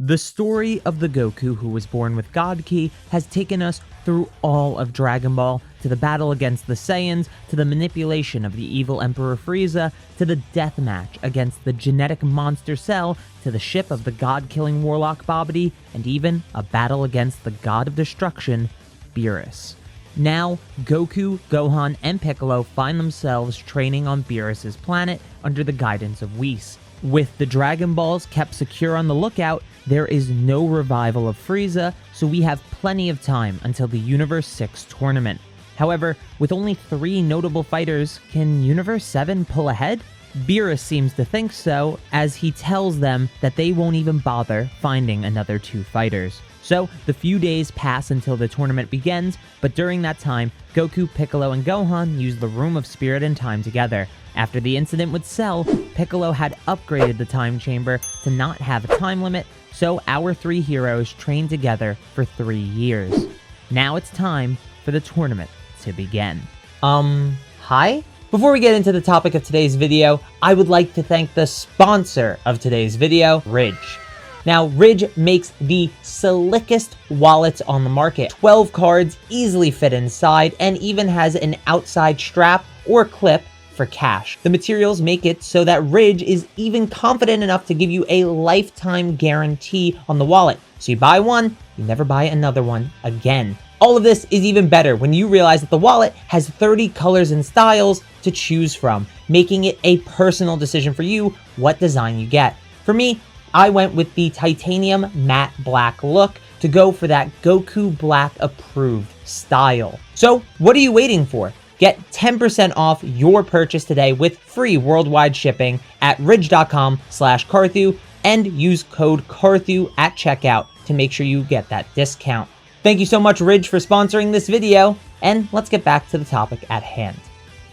The story of the Goku who was born with God Ki has taken us through all of Dragon Ball, to the battle against the Saiyans, to the manipulation of the evil Emperor Freeza, to the death match against the genetic monster Cell, to the ship of the god-killing warlock Babbidi, and even a battle against the god of destruction, Beerus. Now, Goku, Gohan, and Piccolo find themselves training on Beerus' planet under the guidance of Whis. With the Dragon Balls kept secure on the lookout, there is no revival of Freeza, so we have plenty of time until the Universe 6 tournament. However, with only 3 notable fighters, can Universe 7 pull ahead? Beerus seems to think so, as he tells them that they won't even bother finding another 2 fighters. So, the few days pass until the tournament begins, but during that time, Goku, Piccolo, and Gohan use the Room of Spirit and Time together. After the incident with Cell, Piccolo had upgraded the time chamber to not have a time limit, so our 3 heroes trained together for 3 years. Now it's time for the tournament to begin. Hi? Before we get into the topic of today's video, I would like to thank the sponsor of today's video, Ridge. Now, Ridge makes the slickest wallets on the market. 12 cards easily fit inside and even has an outside strap or clip for cash. The materials make it so that Ridge is even confident enough to give you a lifetime guarantee on the wallet. So you buy one, you never buy another one again. All of this is even better when you realize that the wallet has 30 colors and styles to choose from, making it a personal decision for you what design you get. For me, I went with the titanium matte black look to go for that Goku Black approved style. So what are you waiting for? Get 10% off your purchase today with free worldwide shipping at ridge.com/Carthu and use code Carthu at checkout to make sure you get that discount. Thank you so much, Ridge, for sponsoring this video, and let's get back to the topic at hand.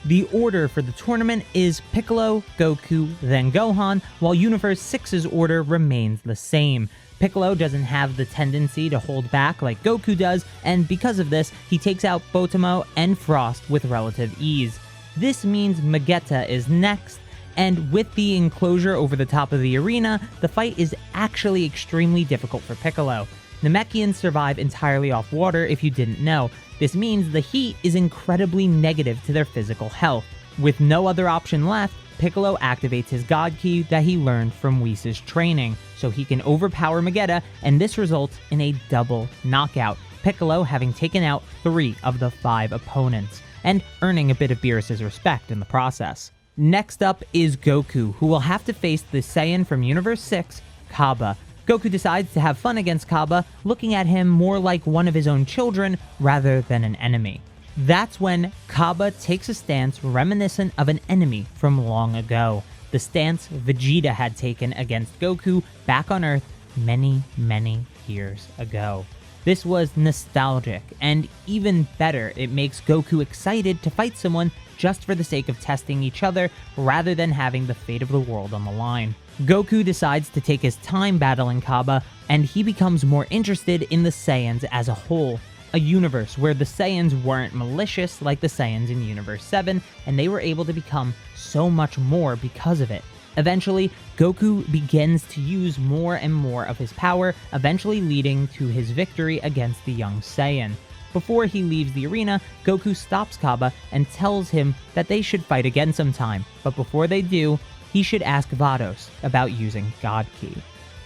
The order for the tournament is Piccolo, Goku, then Gohan, while Universe 6's order remains the same. Piccolo doesn't have the tendency to hold back like Goku does, and because of this, he takes out Botomo and Frost with relative ease. This means Vegeta is next, and with the enclosure over the top of the arena, the fight is actually extremely difficult for Piccolo. Namekians survive entirely off water if you didn't know. This means the heat is incredibly negative to their physical health. With no other option left, Piccolo activates his God Ki that he learned from Whis' training, so he can overpower Vegeta, and this results in a double knockout, Piccolo having taken out 3 of the 5 opponents, and earning a bit of Beerus' respect in the process. Next up is Goku, who will have to face the Saiyan from Universe 6, Cabba. Goku decides to have fun against Cabba, looking at him more like one of his own children rather than an enemy. That's when Cabba takes a stance reminiscent of an enemy from long ago, the stance Vegeta had taken against Goku back on Earth many, many years ago. This was nostalgic, and even better, it makes Goku excited to fight someone just for the sake of testing each other rather than having the fate of the world on the line. Goku decides to take his time battling Cabba, and he becomes more interested in the Saiyans as a whole, a universe where the Saiyans weren't malicious like the Saiyans in Universe 7, and they were able to become so much more because of it. Eventually, Goku begins to use more and more of his power, eventually leading to his victory against the young Saiyan. Before he leaves the arena, Goku stops Cabba and tells him that they should fight again sometime, but before they do, he should ask Vados about using God Ki.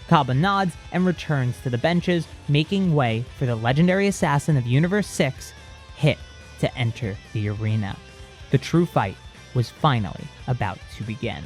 Cabba nods and returns to the benches, making way for the legendary assassin of Universe 6, Hit, to enter the arena. The true fight was finally about to begin.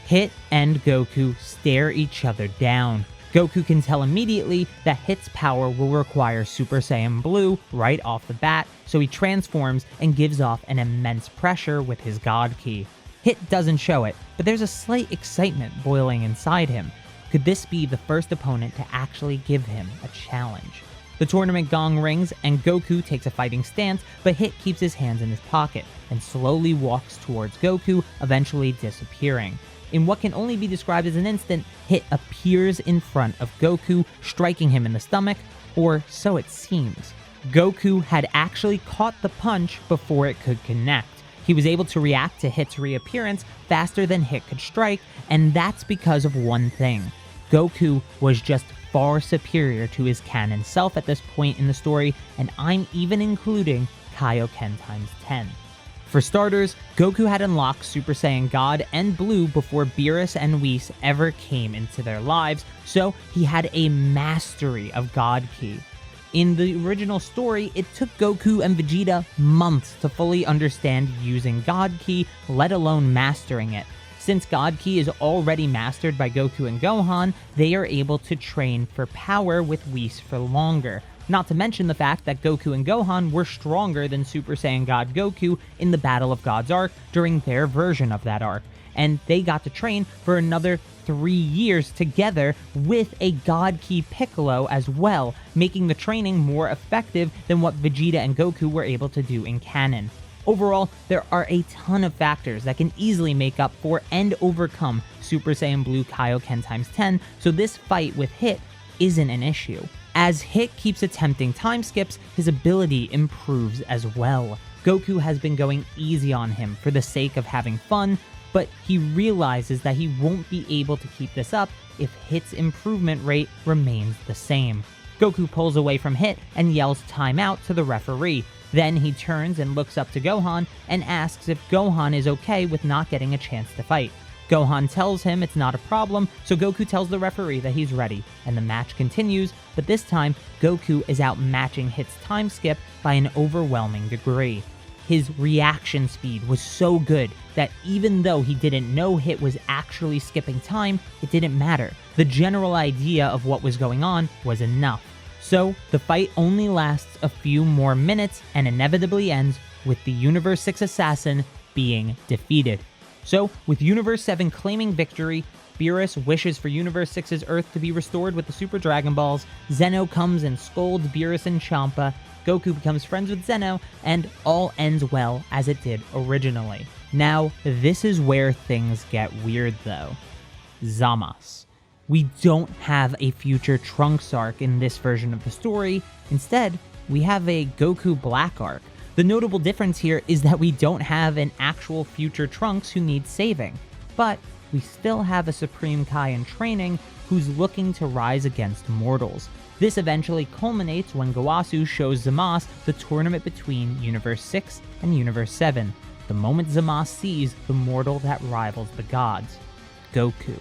Hit and Goku stare each other down. Goku can tell immediately that Hit's power will require Super Saiyan Blue right off the bat, so he transforms and gives off an immense pressure with his God Ki. Hit doesn't show it, but there's a slight excitement boiling inside him. Could this be the first opponent to actually give him a challenge? The tournament gong rings and Goku takes a fighting stance, but Hit keeps his hands in his pocket and slowly walks towards Goku, eventually disappearing. In what can only be described as an instant, Hit appears in front of Goku, striking him in the stomach, or so it seems. Goku had actually caught the punch before it could connect. He was able to react to Hit's reappearance faster than Hit could strike, and that's because of one thing. Goku was just far superior to his canon self at this point in the story, and I'm even including Kaioken times 10. For starters, Goku had unlocked Super Saiyan God and Blue before Beerus and Whis ever came into their lives, so he had a mastery of God Ki. In the original story, it took Goku and Vegeta months to fully understand using God Ki, let alone mastering it. Since God Ki is already mastered by Goku and Gohan, they are able to train for power with Whis for longer. Not to mention the fact that Goku and Gohan were stronger than Super Saiyan God Goku in the Battle of God's arc during their version of that arc, and they got to train for another 3 years together with a God Ki Piccolo as well, making the training more effective than what Vegeta and Goku were able to do in canon. Overall, there are a ton of factors that can easily make up for and overcome Super Saiyan Blue Kaioken times 10, so this fight with Hit isn't an issue. As Hit keeps attempting time skips, his ability improves as well. Goku has been going easy on him for the sake of having fun, but he realizes that he won't be able to keep this up if Hit's improvement rate remains the same. Goku pulls away from Hit and yells timeout to the referee. Then he turns and looks up to Gohan and asks if Gohan is okay with not getting a chance to fight. Gohan tells him it's not a problem, so Goku tells the referee that he's ready, and the match continues, but this time, Goku is outmatching Hit's time skip by an overwhelming degree. His reaction speed was so good that even though he didn't know Hit was actually skipping time, it didn't matter. The general idea of what was going on was enough. So, the fight only lasts a few more minutes and inevitably ends with the Universe 6 assassin being defeated. So, with Universe 7 claiming victory, Beerus wishes for Universe 6's Earth to be restored with the Super Dragon Balls, Zeno comes and scolds Beerus and Champa, Goku becomes friends with Zeno, and all ends well as it did originally. Now, this is where things get weird though. Zamasu. We don't have a future Trunks arc in this version of the story. Instead, we have a Goku Black arc. The notable difference here is that we don't have an actual future Trunks who needs saving, but we still have a Supreme Kai in training who's looking to rise against mortals. This eventually culminates when Gowasu shows Zamasu the tournament between Universe 6 and Universe 7, the moment Zamasu sees the mortal that rivals the gods, Goku.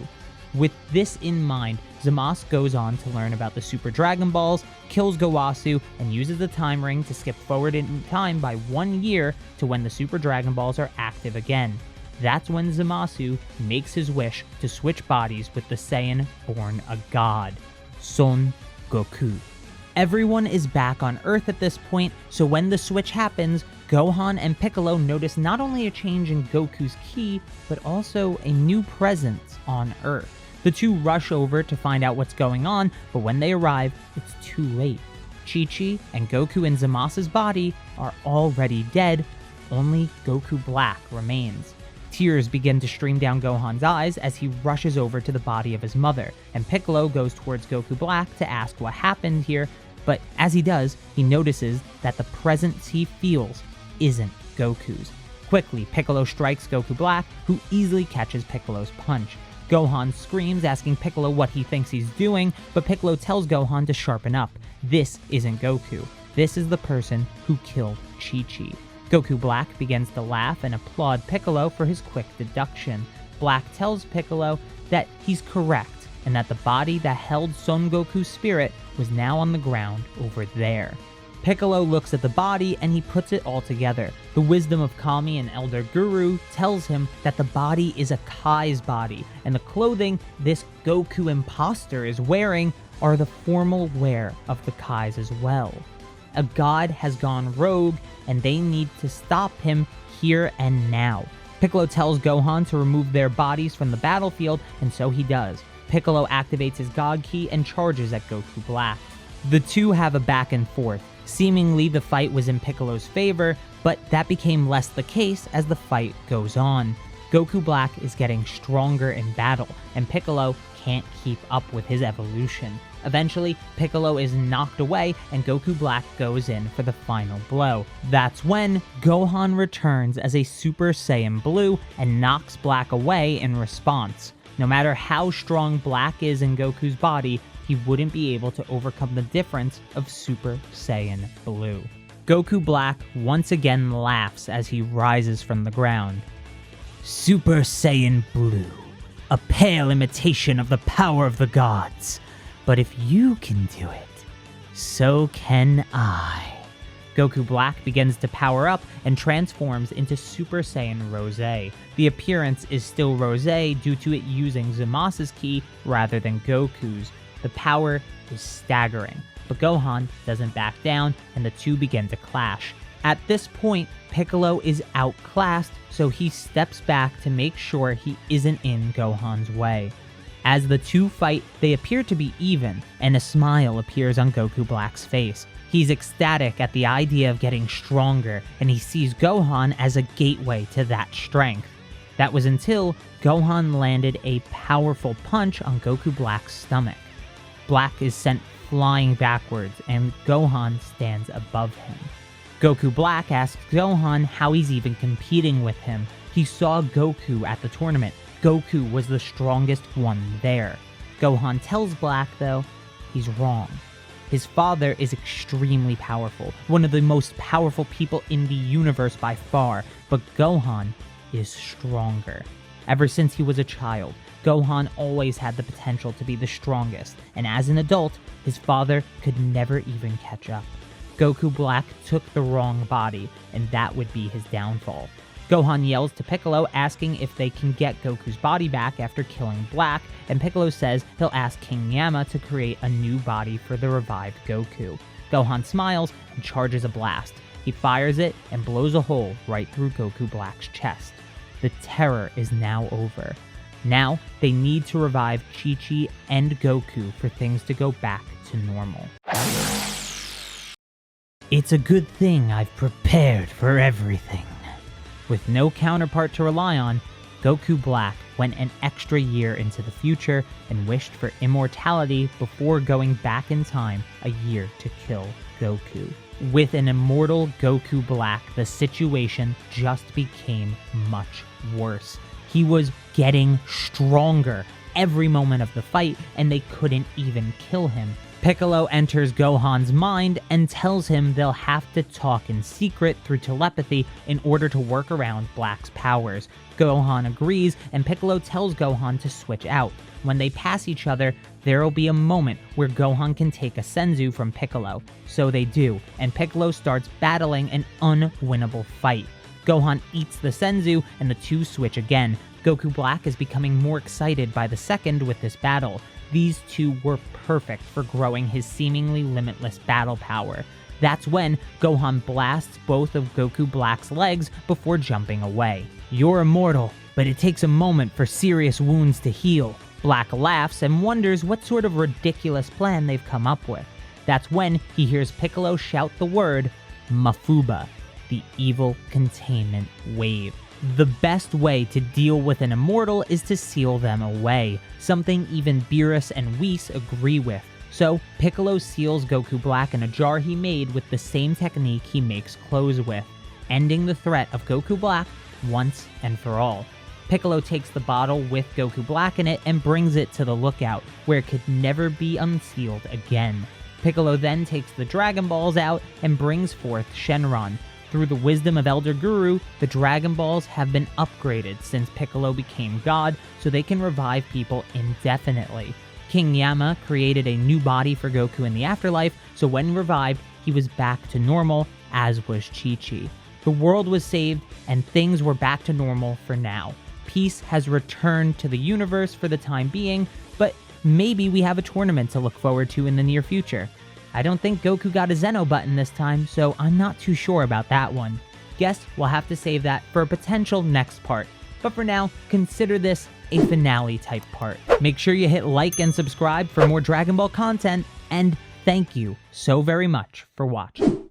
With this in mind, Zamasu goes on to learn about the Super Dragon Balls, kills Gowasu, and uses the time ring to skip forward in time by 1 year to when the Super Dragon Balls are active again. That's when Zamasu makes his wish to switch bodies with the Saiyan born a god, Son Goku. Everyone is back on Earth at this point, so when the switch happens, Gohan and Piccolo notice not only a change in Goku's ki, but also a new presence on Earth. The two rush over to find out what's going on, but when they arrive, it's too late. Chi-Chi and Goku in Zamasu's body are already dead, only Goku Black remains. Tears begin to stream down Gohan's eyes as he rushes over to the body of his mother, and Piccolo goes towards Goku Black to ask what happened here, but as he does, he notices that the presence he feels isn't Goku's. Quickly, Piccolo strikes Goku Black, who easily catches Piccolo's punch. Gohan screams, asking Piccolo what he thinks he's doing, but Piccolo tells Gohan to sharpen up. This isn't Goku. This is the person who killed Chi-Chi. Goku Black begins to laugh and applaud Piccolo for his quick deduction. Black tells Piccolo that he's correct, and that the body that held Son Goku's spirit was now on the ground over there. Piccolo looks at the body and he puts it all together. The wisdom of Kami and Elder Guru tells him that the body is a Kai's body, and the clothing this Goku imposter is wearing are the formal wear of the Kais as well. A god has gone rogue, and they need to stop him here and now. Piccolo tells Gohan to remove their bodies from the battlefield, and so he does. Piccolo activates his God Ki and charges at Goku Black. The two have a back and forth. Seemingly the fight was in Piccolo's favor, but that became less the case as the fight goes on. Goku Black is getting stronger in battle, and Piccolo can't keep up with his evolution. Eventually, Piccolo is knocked away, and Goku Black goes in for the final blow. That's when Gohan returns as a Super Saiyan Blue and knocks Black away in response. No matter how strong Black is in Goku's body, he wouldn't be able to overcome the difference of Super Saiyan Blue. Goku Black once again laughs as he rises from the ground. Super Saiyan Blue, a pale imitation of the power of the gods. But if you can do it, so can I. Goku Black begins to power up and transforms into Super Saiyan Rose. The appearance is still Rose due to it using Zamasu ki rather than Goku's. The power is staggering, but Gohan doesn't back down and the two begin to clash. At this point, Piccolo is outclassed, so he steps back to make sure he isn't in Gohan's way. As the two fight, they appear to be even, and a smile appears on Goku Black's face. He's ecstatic at the idea of getting stronger, and he sees Gohan as a gateway to that strength. That was until Gohan landed a powerful punch on Goku Black's stomach. Black is sent flying backwards, and Gohan stands above him. Goku Black asks Gohan how he's even competing with him. He saw Goku at the tournament. Goku was the strongest one there. Gohan tells Black, though, he's wrong. His father is extremely powerful, one of the most powerful people in the universe by far, but Gohan is stronger. Ever since he was a child, Gohan always had the potential to be the strongest, and as an adult, his father could never even catch up. Goku Black took the wrong body, and that would be his downfall. Gohan yells to Piccolo asking if they can get Goku's body back after killing Black, and Piccolo says he'll ask King Yama to create a new body for the revived Goku. Gohan smiles and charges a blast. He fires it and blows a hole right through Goku Black's chest. The terror is now over. Now, they need to revive Chi-Chi and Goku for things to go back to normal. It's a good thing I've prepared for everything. With no counterpart to rely on, Goku Black went an extra year into the future and wished for immortality before going back in time a year to kill Goku. With an immortal Goku Black, the situation just became much worse. He was getting stronger every moment of the fight, and they couldn't even kill him. Piccolo enters Gohan's mind and tells him they'll have to talk in secret through telepathy in order to work around Black's powers. Gohan agrees, and Piccolo tells Gohan to switch out. When they pass each other, there'll be a moment where Gohan can take a Senzu from Piccolo. So they do, and Piccolo starts battling an unwinnable fight. Gohan eats the Senzu, and the two switch again. Goku Black is becoming more excited by the second with this battle. These two were perfect for growing his seemingly limitless battle power. That's when Gohan blasts both of Goku Black's legs before jumping away. You're immortal, but it takes a moment for serious wounds to heal. Black laughs and wonders what sort of ridiculous plan they've come up with. That's when he hears Piccolo shout the word Mafuba, the evil containment wave. The best way to deal with an immortal is to seal them away, something even Beerus and Whis agree with. So, Piccolo seals Goku Black in a jar he made with the same technique he makes clothes with, ending the threat of Goku Black once and for all. Piccolo takes the bottle with Goku Black in it and brings it to the lookout, where it could never be unsealed again. Piccolo then takes the Dragon Balls out and brings forth Shenron. Through the wisdom of Elder Guru, the Dragon Balls have been upgraded since Piccolo became God, so they can revive people indefinitely. King Yama created a new body for Goku in the afterlife, so when revived, he was back to normal, as was Chi-Chi. The world was saved, and things were back to normal for now. Peace has returned to the universe for the time being, but maybe we have a tournament to look forward to in the near future. I don't think Goku got a Zeno button this time, so I'm not too sure about that one. Guess we'll have to save that for a potential next part. But for now, consider this a finale type part. Make sure you hit like and subscribe for more Dragon Ball content, and thank you so very much for watching.